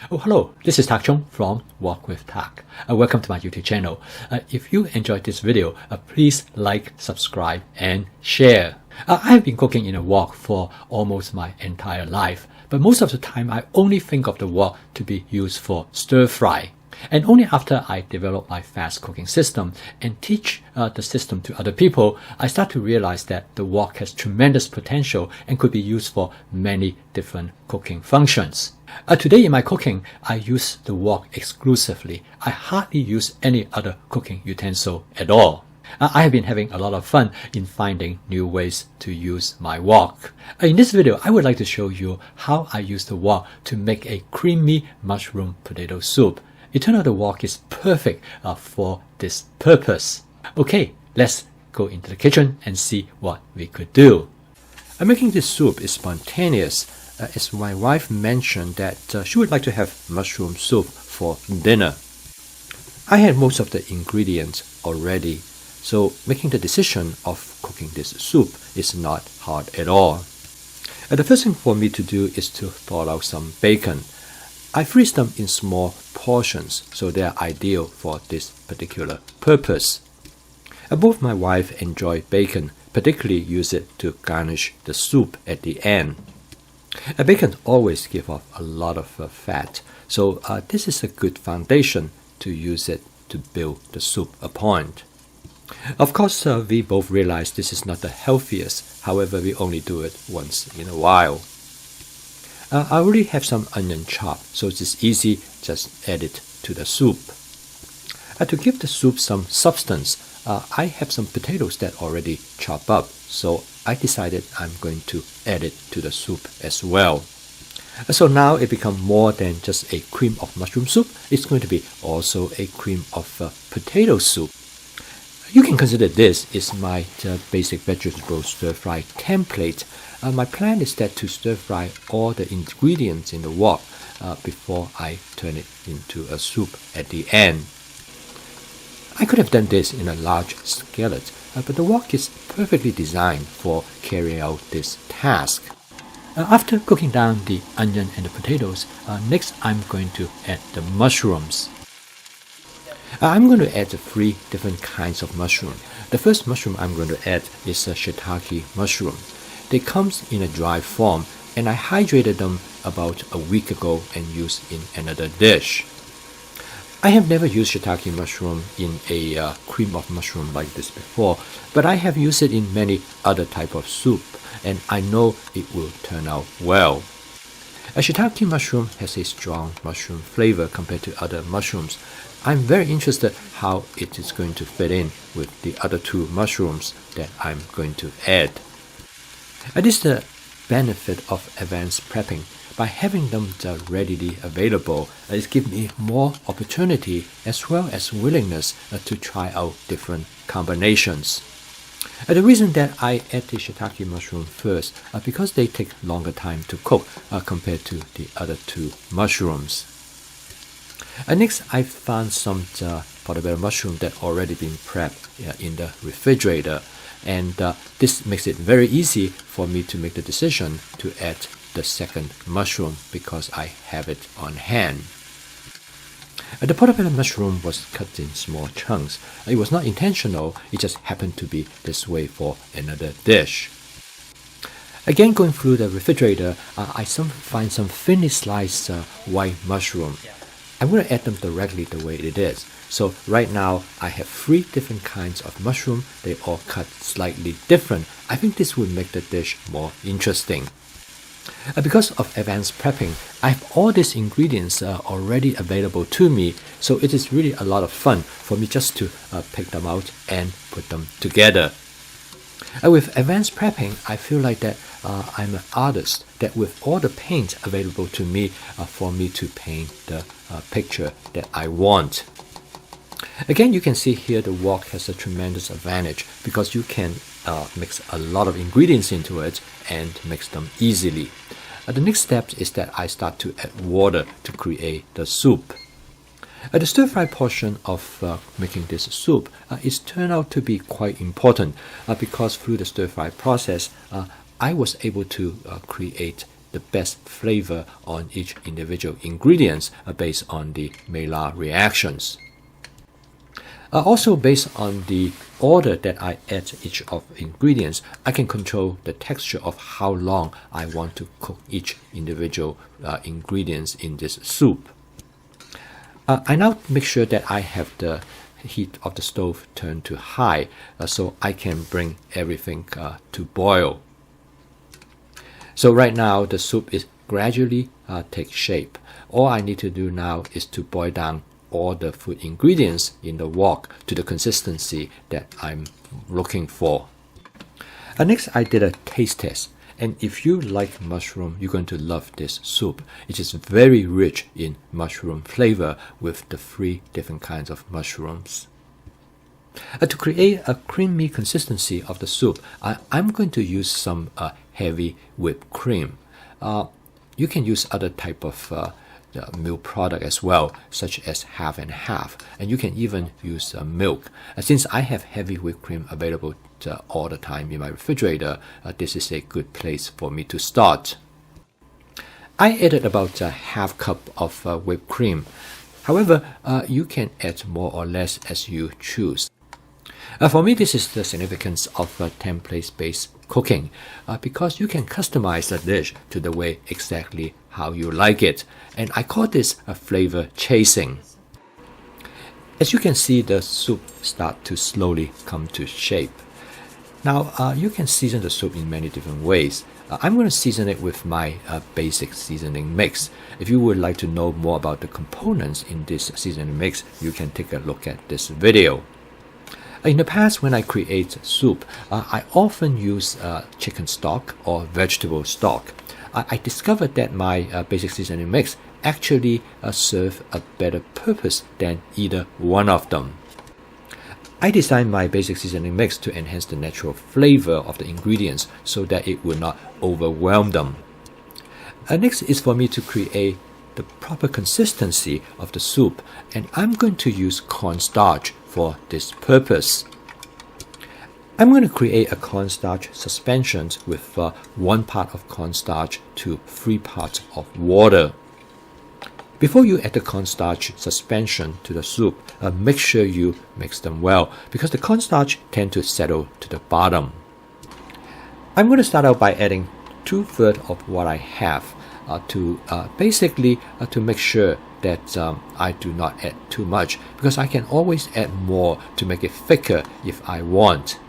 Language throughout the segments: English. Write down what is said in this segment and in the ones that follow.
Oh, hello, this is Tak Chung from Walk with Tak. Welcome to my YouTube channel. If you enjoyed this video, please like, subscribe, and share. I have been cooking in a wok for almost my entire life, but most of the time I only think of the wok to be used for stir fry. And only after I develop my fast cooking system and teach the system to other people, I start to realize that the wok has tremendous potential and could be used for many different cooking functions. Today in my cooking, I use the wok exclusively. I hardly use any other cooking utensil at all. I have been having a lot of fun in finding new ways to use my wok. In this video, I would like to show you how I use the wok to make a creamy mushroom potato soup. It turned out the wok is perfect for this purpose. Okay, let's go into the kitchen and see what we could do. Making this soup is spontaneous, as my wife mentioned that she would like to have mushroom soup for dinner. I had most of the ingredients already, so making the decision of cooking this soup is not hard at all. The first thing for me to do is to thaw out some bacon. I freeze them in small portions, so they are ideal for this particular purpose. Both my wife enjoy bacon, particularly use it to garnish the soup at the end. Bacon always gives off a lot of fat, so this is a good foundation to use it to build the soup upon. Of course, we both realize this is not the healthiest, however we only do it once in a while. I already have some onion chopped, so it's easy, just add it to the soup. To give the soup some substance, I have some potatoes that already chopped up, so I decided I'm going to add it to the soup as well. So now it becomes more than just a cream of mushroom soup, it's going to be also a cream of potato soup. You can consider this is my basic vegetable stir-fry template. My plan is that to stir-fry all the ingredients in the wok before I turn it into a soup at the end. I could have done this in a large skillet, but the wok is perfectly designed for carrying out this task. After cooking down the onion and the potatoes, next I'm going to add the mushrooms. I'm going to add 3 different kinds of mushroom. The first mushroom I'm going to add is a shiitake mushroom. They come in a dry form, and I hydrated them about a week ago and used in another dish. I have never used shiitake mushroom in a cream of mushroom like this before, but I have used it in many other type of soup, and I know it will turn out well. A shiitake mushroom has a strong mushroom flavor compared to other mushrooms. I'm very interested how it is going to fit in with the other 2 mushrooms that I'm going to add. This is the benefit of advanced prepping. By having them readily available, it gives me more opportunity as well as willingness to try out different combinations. The reason that I add the shiitake mushroom first because they take longer time to cook compared to the other 2 mushrooms. Next, I found some portobello mushroom that already been prepped in the refrigerator, and this makes it very easy for me to make the decision to add the second mushroom because I have it on hand. The portobello mushroom was cut in small chunks. It was not intentional, it just happened to be this way for another dish. Again, going through the refrigerator, I find some thinly sliced white mushroom. I'm going to add them directly the way it is. So right now I have 3 different kinds of mushroom. They all cut slightly different. I think this will make the dish more interesting. Because of advanced prepping, I have all these ingredients already available to me, so it is really a lot of fun for me just to pick them out and put them together. With advanced prepping, I feel like that I'm an artist, that with all the paint available to me for me to paint the picture that I want. Again, you can see here the wok has a tremendous advantage because you can mix a lot of ingredients into it and mix them easily. The next step is that I start to add water to create the soup. The stir-fry portion of making this soup is turned out to be quite important because through the stir-fry process I was able to create the best flavor on each individual ingredients based on the Maillard reactions. Also, based on the order that I add each of ingredients, I can control the texture of how long I want to cook each individual ingredients in this soup. I now make sure that I have the heat of the stove turned to high so I can bring everything to boil. So right now the soup is gradually take shape. All I need to do now is to boil down all the food ingredients in the wok to the consistency that I'm looking for. Next, I did a taste test, and if you like mushroom, you're going to love this soup. It is very rich in mushroom flavor with the 3 different kinds of mushrooms. To create a creamy consistency of the soup, I'm going to use some heavy whipped cream. You can use other type of milk product as well, such as half and half, and you can even use milk. Since I have heavy whipped cream available all the time in my refrigerator, this is a good place for me to start. I added about a half cup of whipped cream. However, you can add more or less as you choose. For me, this is the significance of template-based cooking, because you can customize the dish to the way exactly how you like it, and I call this a flavor chasing. As you can see, the soup start to slowly come to shape. Now, you can season the soup in many different ways. I'm going to season it with my basic seasoning mix. If you would like to know more about the components in this seasoning mix, you can take a look at this video. In the past, when I create soup, I often use chicken stock or vegetable stock. I discovered that my basic seasoning mix actually serve a better purpose than either one of them. I designed my basic seasoning mix to enhance the natural flavor of the ingredients so that it will not overwhelm them. Next is for me to create the proper consistency of the soup, and I'm going to use cornstarch for this purpose. I'm going to create a cornstarch suspension with 1 part of cornstarch to 3 parts of water. Before you add the cornstarch suspension to the soup, make sure you mix them well because the cornstarch tend to settle to the bottom. I'm going to start out by adding 2/3 of what I have to make sure that I do not add too much, because I can always add more to make it thicker if I want.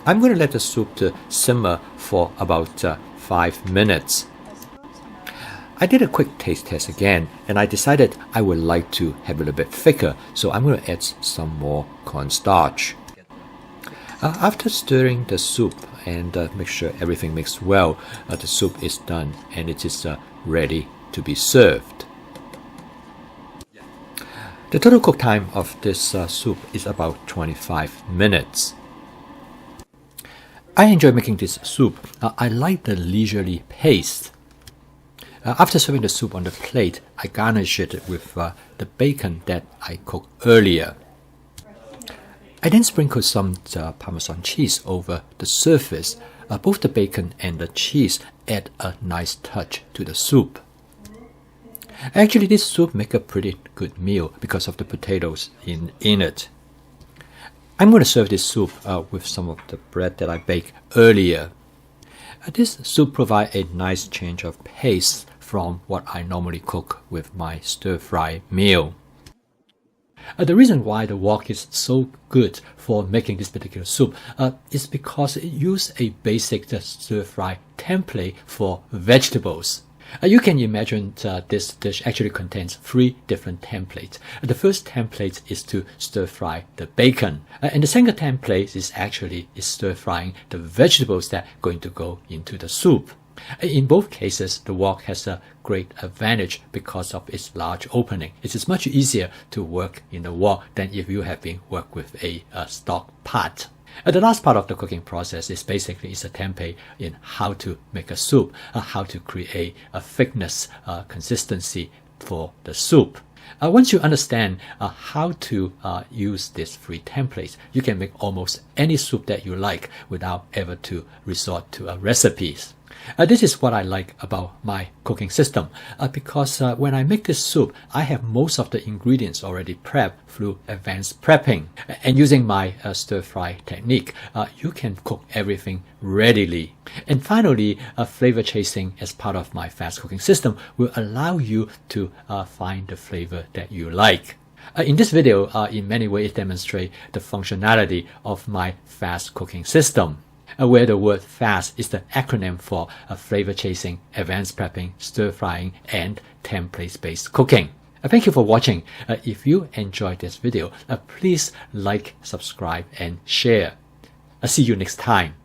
I'm going to let the soup to simmer for about 5 minutes. I did a quick taste test again, and I decided I would like to have it a little bit thicker, so I'm going to add some more cornstarch. After stirring the soup and make sure everything mixed well, the soup is done and it is ready to be served. The total cook time of this soup is about 25 minutes. I enjoy making this soup. I like the leisurely pace. After serving the soup on the plate, I garnish it with the bacon that I cooked earlier. I then sprinkle some Parmesan cheese over the surface. Both the bacon and the cheese add a nice touch to the soup. Actually, this soup makes a pretty good meal because of the potatoes in it. I'm going to serve this soup with some of the bread that I baked earlier. This soup provides a nice change of pace from what I normally cook with my stir-fry meal. The reason why the wok is so good for making this particular soup is because it uses a basic stir-fry template for vegetables. You can imagine this dish actually contains 3 different templates. The first template is to stir-fry the bacon, and the second template is actually stir-frying the vegetables that are going to go into the soup. In both cases, the wok has a great advantage because of its large opening. It is much easier to work in the wok than if you have been worked with a stock pot. The last part of the cooking process is basically a template in how to make a soup, how to create a thickness, consistency for the soup. Once you understand how to use these 3 templates, you can make almost any soup that you like without ever to resort to recipes. This is what I like about my cooking system because when I make this soup, I have most of the ingredients already prepped through advanced prepping. And using my stir-fry technique, you can cook everything readily. And finally, flavor chasing as part of my fast cooking system will allow you to find the flavor that you like. In this video, in many ways demonstrate the functionality of my fast cooking system, where the word FAST is the acronym for flavor chasing, advanced prepping, stir frying, and templates-based cooking. Thank you for watching. If you enjoyed this video, please like, subscribe, and share. See you next time.